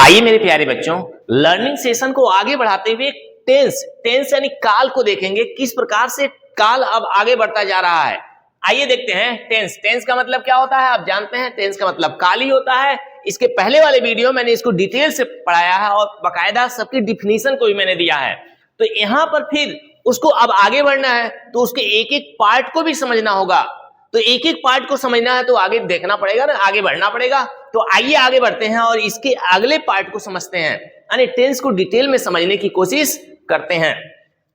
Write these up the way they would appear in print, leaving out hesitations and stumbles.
आइए मेरे प्यारे बच्चों, लर्निंग सेशन को आगे बढ़ाते हुए टेंस यानी काल को देखेंगे, किस प्रकार से काल अब आगे बढ़ता जा रहा है। आइए देखते हैं टेंस का मतलब क्या होता है। आप जानते हैं टेंस का मतलब काल ही होता है। इसके पहले वाले वीडियो मैंने इसको डिटेल से पढ़ाया है और बाकायदा सबकी डिफिनीशन को भी मैंने दिया है। तो यहाँ पर फिर उसको अब आगे बढ़ना है तो उसके एक एक पार्ट को भी समझना होगा। तो एक एक पार्ट को समझना है तो आगे देखना पड़ेगा ना, आगे बढ़ना पड़ेगा। तो आइए आगे बढ़ते हैं और इसके अगले पार्ट को समझते हैं, यानी टेंस को डिटेल में समझने की कोशिश करते हैं।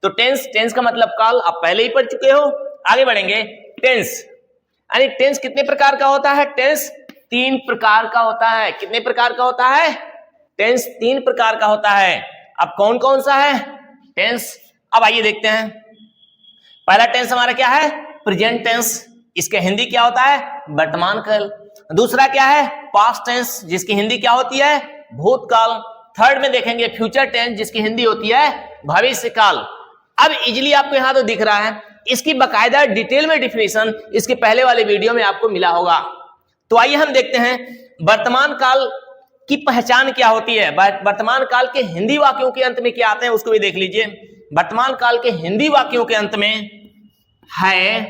तो टेंस का मतलब काल आप पहले ही पढ़ चुके हो। आगे बढ़ेंगे। टेंस यानी टेंस कितने प्रकार का होता है? टेंस 3 प्रकार का होता है। कितने प्रकार का होता है? टेंस 3 प्रकार का होता है। अब कौन कौन सा है टेंस? अब आइए देखते हैं। पहला टेंस हमारा क्या है? Present tense. इसका हिंदी क्या होता है? वर्तमान काल। दूसरा क्या है? पास्ट टेंस, जिसकी हिंदी क्या होती है? भूतकाल। थर्ड में देखेंगे फ्यूचर टेंस, जिसकी हिंदी होती है भविष्य काल। अब इजीली आपको यहां तो दिख रहा है, इसकी बकायदा डिटेल में डिफिनेशन इसके पहले वाले वीडियो में आपको मिला होगा। तो आइए हम देखते हैं वर्तमान काल की पहचान क्या होती है। वर्तमान काल के हिंदी वाक्यों के अंत में क्या आते हैं उसको भी देख लीजिए। वर्तमान काल के हिंदी वाक्यों के अंत में है,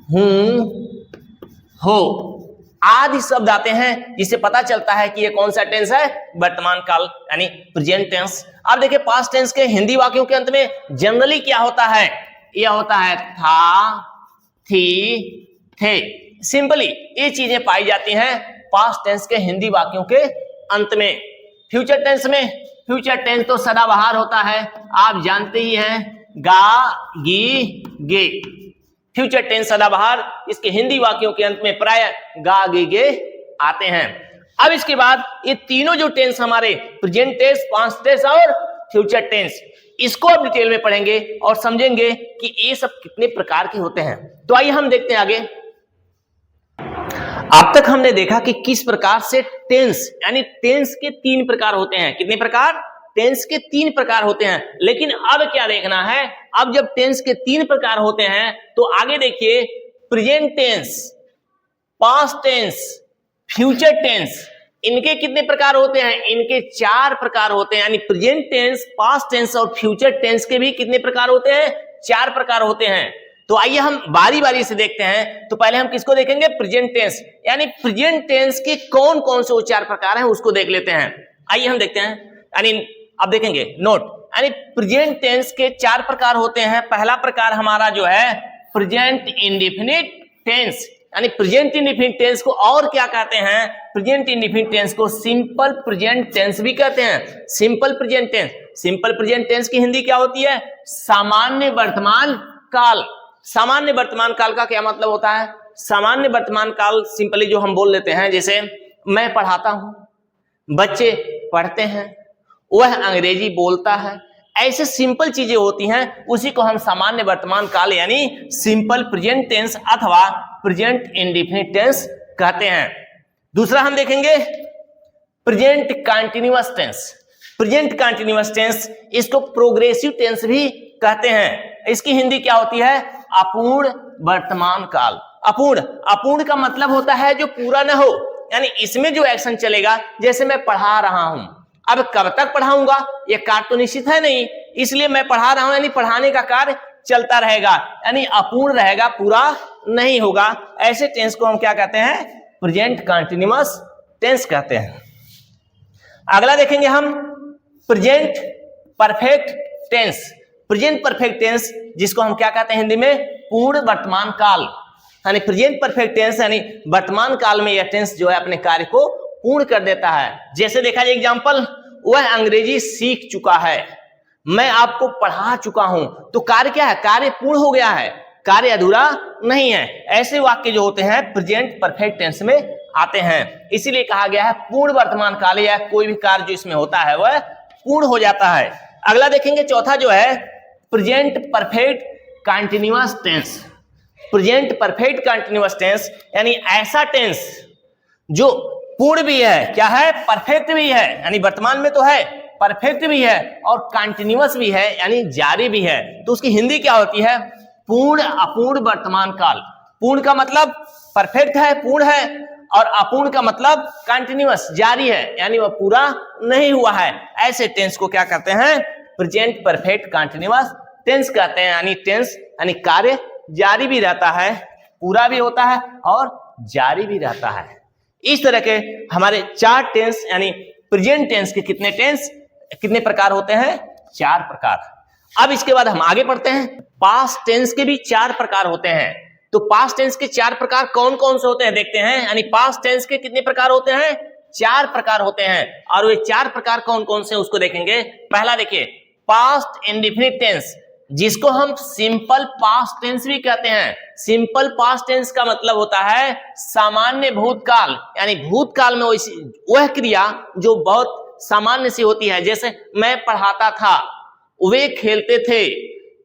हूं, हो आदि शब्द आते हैं, जिससे पता चलता है कि ये कौन सा टेंस है? वर्तमान काल यानी प्रेजेंट टेंस। अब देखिए पास्ट टेंस के हिंदी वाक्यों के अंत में जनरली क्या होता है? यह होता है था, थी, थे। सिंपली ये चीजें पाई जाती हैं पास्ट टेंस के हिंदी वाक्यों के अंत में। फ्यूचर टेंस में, फ्यूचर टेंस तो सदाबहार होता है, आप जानते ही हैं, गा, गी, गे। फ्यूचर टेंस सदाबहार, इसके हिंदी वाक्यों के अंत में प्राय गा, गी, गे आते हैं। अब इसके बाद ये तीनों जो टेंस हमारे प्रेजेंट टेंस, पास्ट टेंस और फ्यूचर टेंस, इसको अब डिटेल में पढ़ेंगे और समझेंगे कि ये सब कितने प्रकार के होते हैं। तो आइए हम देखते हैं आगे। अब तक हमने देखा कि किस प्रकार से टेंस यानी टेंस के 3 प्रकार होते हैं। कितने प्रकार? टेंस के 3 प्रकार होते हैं। लेकिन अब क्या देखना है? अब जब टेंस के 3 प्रकार होते हैं तो आगे देखिए present tense, past tense, future tense, इनके कितने प्रकार होते हैं? इनके 4 प्रकार होते हैं। यानी प्रेजेंट टेंस, पास्ट टेंस और फ्यूचर टेंस के भी कितने प्रकार होते हैं? 4 प्रकार होते हैं। तो आइए हम बारी बारी से देखते हैं। तो पहले हम किसको देखेंगे? Present tense. यानी प्रेजेंट टेंस के कौन कौन से वो 4 प्रकार हैं उसको देख लेते हैं। आइए हम देखते हैं। यानी अब देखेंगे नोट, यानी प्रेजेंट टेंस के 4 प्रकार होते हैं। पहला प्रकार हमारा जो है प्रेजेंट इंडेफिनिट टेंस। यानी प्रेजेंट इंडेफिनिट टेंस को और क्या कहते हैं? प्रेजेंट इंडेफिनिट टेंस को सिंपल प्रेजेंट टेंस भी कहते हैं। Simple present tense, simple present tense की हिंदी क्या होती है? सामान्य वर्तमान काल। सामान्य वर्तमान काल का क्या मतलब होता है? सामान्य वर्तमान काल सिंपली जो हम बोल लेते हैं, जैसे मैं पढ़ाता हूं, बच्चे पढ़ते हैं, वह अंग्रेजी बोलता है, ऐसे सिंपल चीजें होती हैं, उसी को हम सामान्य वर्तमान काल यानी सिंपल प्रेजेंट टेंस अथवा प्रेजेंट इंडेफिनिट टेंस कहते हैं। दूसरा हम देखेंगे present continuous tense. Present continuous tense, इसको प्रोग्रेसिव टेंस भी कहते हैं। इसकी हिंदी क्या होती है? अपूर्ण वर्तमान काल। अपूर्ण का मतलब होता है जो पूरा न हो, यानी इसमें जो एक्शन चलेगा, जैसे मैं पढ़ा रहा हूं, अब कब तक पढ़ाऊंगा ये कार्य तो निश्चित है नहीं, इसलिए मैं पढ़ा रहा हूं, यानी पढ़ाने का कार्य चलता रहेगा, यानी अपूर्ण रहेगा, पूरा नहीं होगा। ऐसे टेंस को हम क्या कहते हैं? प्रेजेंट कंटीन्यूअस टेंस कहते हैं। अगला देखेंगे हम present perfect tense. Present perfect tense, जिसको हम क्या कहते हैं हिंदी में? पूर्ण वर्तमान काल। यानी प्रेजेंट परफेक्ट टेंस यानी वर्तमान काल में यह टेंस जो है अपने कार्य को पूर्ण कर देता है। जैसे देखा जाए एग्जांपल, वह अंग्रेजी सीख चुका है, मैं आपको पढ़ा चुका हूं। तो कार्य क्या है? कार्य पूर्ण हो गया है, कार्य अधूरा नहीं है। ऐसे वाक्य जो होते हैं प्रेजेंट परफेक्ट टेंस में आते हैं। इसीलिए कहा गया है पूर्ण वर्तमान काल, या कोई भी कार्य जो इसमें होता है वह पूर्ण हो जाता है। अगला देखेंगे चौथा जो है present perfect continuous tense. Present perfect continuous tense यानी ऐसा टेंस जो पूर्ण भी है, क्या है? परफेक्ट भी है, यानी वर्तमान में तो है, परफेक्ट भी है और कंटीन्यूअस भी है, यानी जारी भी है। तो उसकी हिंदी क्या होती है? पूर्ण अपूर्ण वर्तमान काल। पूर्ण का मतलब परफेक्ट है, पूर्ण है, और अपूर्ण का मतलब कंटिन्यूअस, जारी है, यानी वह पूरा नहीं हुआ है। ऐसे टेंस को क्या कहते हैं? प्रेजेंट परफेक्ट कंटिन्यूअस टेंस कहते हैं। यानी टेंस यानी कार्य जारी भी रहता है, पूरा भी होता है और जारी भी रहता है। इस तरह के हमारे 4 टेंस यानी प्रेजेंट टेंस के कितने प्रकार होते हैं? 4 प्रकार। अब इसके बाद हम आगे पढ़ते हैं। पास्ट टेंस के भी 4 प्रकार होते हैं। तो पास्ट टेंस के 4 प्रकार कौन कौन से होते हैं देखते हैं। यानी पास्ट टेंस के कितने प्रकार होते हैं? 4 प्रकार होते हैं। और वे 4 प्रकार कौन कौन से उसको देखेंगे। पहला देखिए, पास्ट इंडेफिनिट टेंस, जिसको हम सिंपल पास्ट टेंस भी कहते हैं। सिंपल पास्ट टेंस का मतलब होता है सामान्य भूतकाल, यानी भूतकाल में वह क्रिया जो बहुत सामान्य सी होती है। जैसे मैं पढ़ाता था, वे खेलते थे,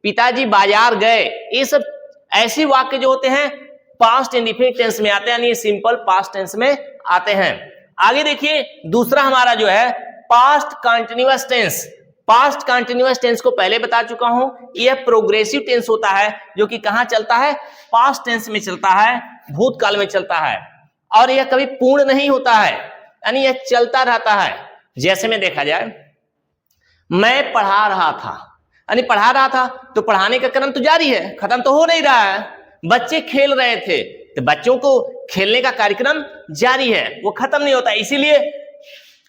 पिताजी बाजार गए, ये सब ऐसे वाक्य जो होते हैं पास्ट इंडेफिनिट टेंस में आते हैं, यानी सिंपल पास्ट टेंस में आते हैं। आगे देखिए, दूसरा हमारा जो है past continuous tense. Past continuous tense को पहले बता चुका हूं, यह प्रोग्रेसिव टेंस होता है जो कि कहां चलता है? पास्ट टेंस में चलता है, भूतकाल में चलता है, और यह कभी पूर्ण नहीं होता है, यानी यह चलता रहता है। जैसे में देखा जाए, मैं पढ़ा रहा था, यानी पढ़ा रहा था तो पढ़ाने का क्रम तो जारी है, खत्म तो हो नहीं रहा है। बच्चे खेल रहे थे तो बच्चों को खेलने का कार्यक्रम जारी है, वो खत्म नहीं होता। इसीलिए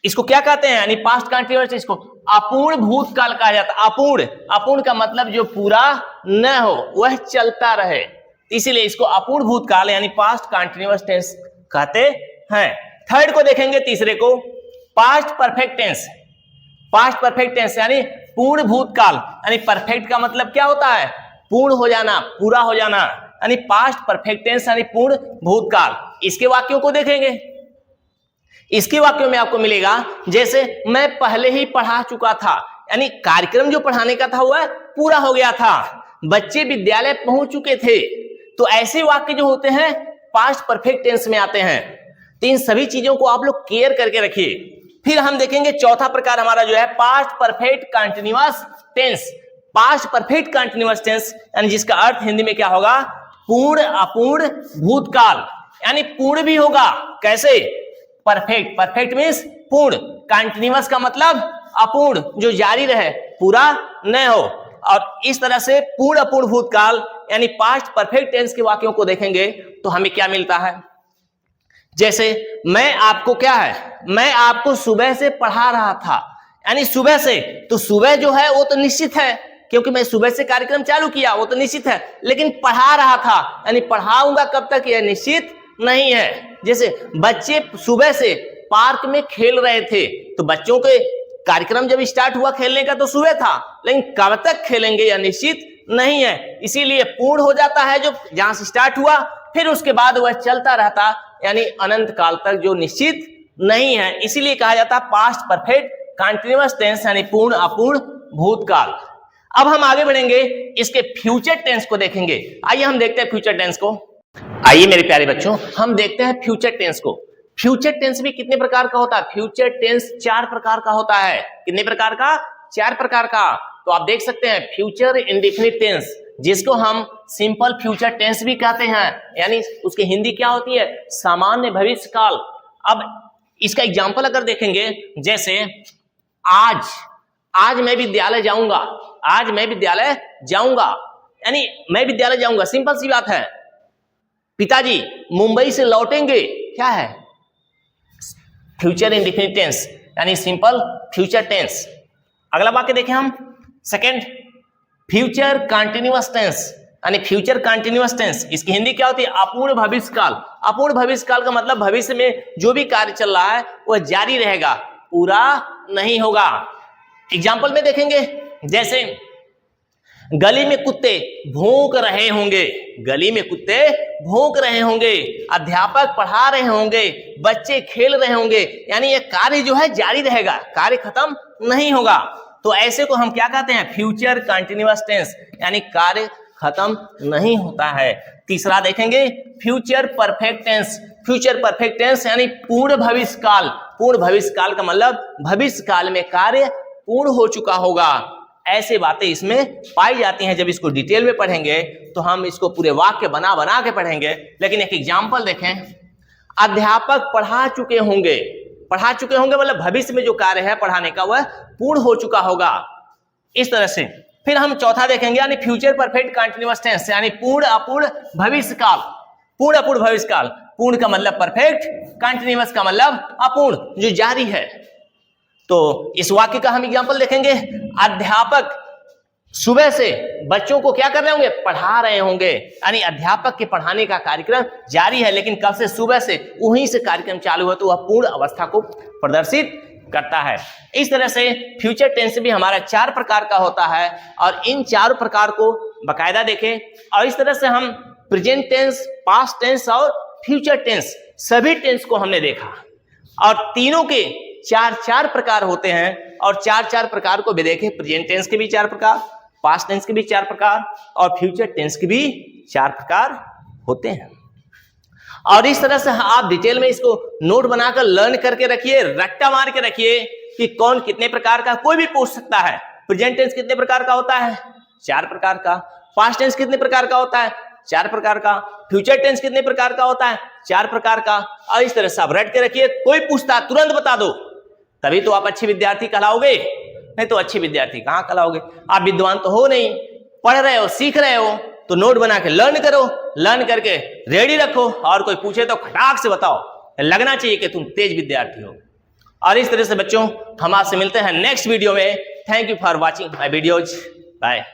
इसको क्या कहते हैं? यानी पास्ट कंटीन्यूअस टेंस को अपूर्ण भूतकाल कहा जाता है। अपूर्ण का मतलब जो पूरा न हो, वह चलता रहे, इसीलिए इसको अपूर्ण भूतकाल यानी पास्ट कंटीन्यूअस टेंस कहते हैं। थर्ड को देखेंगे, तीसरे को past perfect tense. Past perfect tense यानी पूर्ण भूतकाल, यानी परफेक्ट का मतलब क्या होता है? पूर्ण हो जाना, पूरा हो जाना, यानी पास्ट परफेक्ट टेंस यानी पूर्ण भूतकाल। इसके वाक्यों को देखेंगे, इसके वाक्यों में आपको मिलेगा जैसे मैं पहले ही पढ़ा चुका था, यानी कार्यक्रम जो पढ़ाने का था वह पूरा हो गया था, बच्चे विद्यालय पहुंच चुके थे। तो ऐसे वाक्य जो होते हैं पास्ट परफेक्ट टेंस में आते हैं। तो इन सभी चीजों को आप लोग केयर करके रखिए। फिर हम देखेंगे चौथा प्रकार हमारा जो है past perfect continuous tense. Past perfect continuous tense यानी जिसका अर्थ हिंदी में क्या होगा? पूर्ण अपूर्ण भूतकाल, यानी पूर्ण भी होगा। कैसे? परफेक्ट, परफेक्ट मींस पूर्ण, कंटीन्यूअस का मतलब अपूर्ण, जो जारी रहे, पूरा न हो। और इस तरह से पूर्ण अपूर्ण भूतकाल यानी पास्ट परफेक्ट टेंस के वाक्यों को देखेंगे तो हमें क्या मिलता है? जैसे मैं आपको क्या है? मैं आपको सुबह से पढ़ा रहा था, यानी सुबह से, तो सुबह जो है वो तो निश्चित है क्योंकि मैं सुबह से कार्यक्रम चालू किया, वो तो निश्चित है। लेकिन पढ़ा रहा था यानी पढ़ाऊंगा कब तक, यह निश्चित नहीं है। जैसे बच्चे सुबह से पार्क में खेल रहे थे, तो बच्चों के कार्यक्रम जब स्टार्ट हुआ खेलने का तो सुबह था, लेकिन कब तक खेलेंगे यह निश्चित नहीं है। इसीलिए पूर्ण हो जाता है जो जहां से स्टार्ट हुआ, फिर उसके बाद वह चलता रहता, यानी अनंत काल तक, जो निश्चित नहीं है। इसीलिए कहा जाता है पास्ट परफेक्ट कंटीन्यूअस टेंस यानी पूर्ण अपूर्ण भूतकाल। अब हम आगे बढ़ेंगे, इसके फ्यूचर टेंस को देखेंगे। आइए हम देखते हैं फ्यूचर टेंस को। आइए मेरे प्यारे बच्चों, हम देखते हैं फ्यूचर टेंस को। फ्यूचर टेंस भी कितने प्रकार का होता है? फ्यूचर टेंस 4 प्रकार का होता है। कितने प्रकार का? 4 प्रकार का। तो आप देख सकते हैं फ्यूचर इंडेफिनिट टेंस, जिसको हम सिंपल फ्यूचर टेंस भी कहते हैं, यानी उसकी हिंदी क्या होती है? सामान्य भविष्य काल। अब इसका एग्जाम्पल अगर देखेंगे, जैसे आज मैं विद्यालय जाऊंगा, आज मैं विद्यालय जाऊंगा, यानी मैं विद्यालय जाऊंगा, सिंपल सी बात है। पिताजी मुंबई से लौटेंगे, क्या है? फ्यूचर इंडेफिनिट टेंस यानी सिंपल फ्यूचर टेंस। अगला वाक्य देखें हम, सेकंड फ्यूचर कंटीन्यूअस टेंस यानी फ्यूचर कंटीन्यूअस टेंस, इसकी हिंदी क्या होती है? अपूर्ण भविष्य काल। अपूर्ण भविष्य काल का मतलब भविष्य में जो भी कार्य चल रहा है वह जारी रहेगा, पूरा नहीं होगा। एग्जाम्पल में देखेंगे, जैसे गली में कुत्ते भौंक रहे होंगे, गली में कुत्ते भौंक रहे होंगे, अध्यापक पढ़ा रहे होंगे, बच्चे खेल रहे होंगे, यानी ये कार्य जो है जारी रहेगा, कार्य खत्म नहीं होगा। तो ऐसे को हम क्या कहते हैं? फ्यूचर कंटीन्यूअस टेंस, यानी कार्य खत्म नहीं होता है। तीसरा देखेंगे future perfect tense. Future perfect tense यानी पूर्ण भविष्य काल। पूर्ण भविष्य काल का मतलब भविष्य काल में कार्य पूर्ण हो चुका होगा। ऐसे बातें इसमें पाई जाती हैं। जब इसको डिटेल में पढ़ेंगे तो हम इसको पूरे वाक्य बना बना के पढ़ेंगे। लेकिन एक एग्जाम्पल देखें, अध्यापक पढ़ा चुके होंगे मतलब भविष्य में जो कार्य है पढ़ाने का वह पूर्ण हो चुका होगा, इस तरह से। फिर हम चौथा देखेंगे यानी फ्यूचर परफेक्ट कंटीन्यूअस टेंस, यानी पूर्ण अपूर्ण भविष्य काल। पूर्ण अपूर्ण भविष्य काल, पूर्ण का मतलब परफेक्ट, कंटीन्यूअस का मतलब अपूर्ण, जो जारी है। तो इस वाक्य का हम एग्जांपल देखेंगे। अध्यापक सुबह से बच्चों को क्या कर रहे होंगे, पढ़ा रहे होंगे, यानी अध्यापक के पढ़ाने का कार्यक्रम जारी है, लेकिन कब से, सुबह से, वहीं से कार्यक्रम चालू है, तो वह पूर्ण अवस्था को प्रदर्शित करता है। इस तरह से फ्यूचर टेंस भी हमारा 4 प्रकार का होता है, और इन 4 प्रकार को बाकायदा देखें। और इस तरह से हम प्रेजेंट टेंस, पास्ट टेंस और फ्यूचर टेंस, सभी टेंस को हमने देखा, और तीनों के 4 प्रकार होते हैं, और 4 प्रकार को भी देखें। प्रेजेंट टेंस के भी 4 प्रकार, पास्ट टेंस के भी 4 प्रकार, और फ्यूचर टेंस के भी 4 प्रकार होते हैं। और इस तरह से आप डिटेल में इसको नोट बनाकर लर्न करके रखिए, रट्टा मार के रखिए कि कौन कितने प्रकार का, कोई भी पूछ सकता है। प्रेजेंट टेंस कितने प्रकार का होता है, 4 प्रकार का। पास्ट टेंस कितने प्रकार का होता है, 4 प्रकार का। फ्यूचर टेंस कितने प्रकार का होता है, 4 प्रकार का। और इस तरह से आप रट के रखिए, कोई पूछता तुरंत बता दो, तभी तो आप अच्छे विद्यार्थी कहलाओगे, नहीं तो अच्छे विद्यार्थी कहां कहलाओगे। आप विद्वान तो हो नहीं, पढ़ रहे हो, सीख रहे हो, तो नोट बना के लर्न करो, लर्न करके रेडी रखो, और कोई पूछे तो खटाक से बताओ, लगना चाहिए कि तुम तेज विद्यार्थी हो। और इस तरह से बच्चों हम आपसे मिलते हैं नेक्स्ट वीडियो में। Thank you for watching my videos, bye.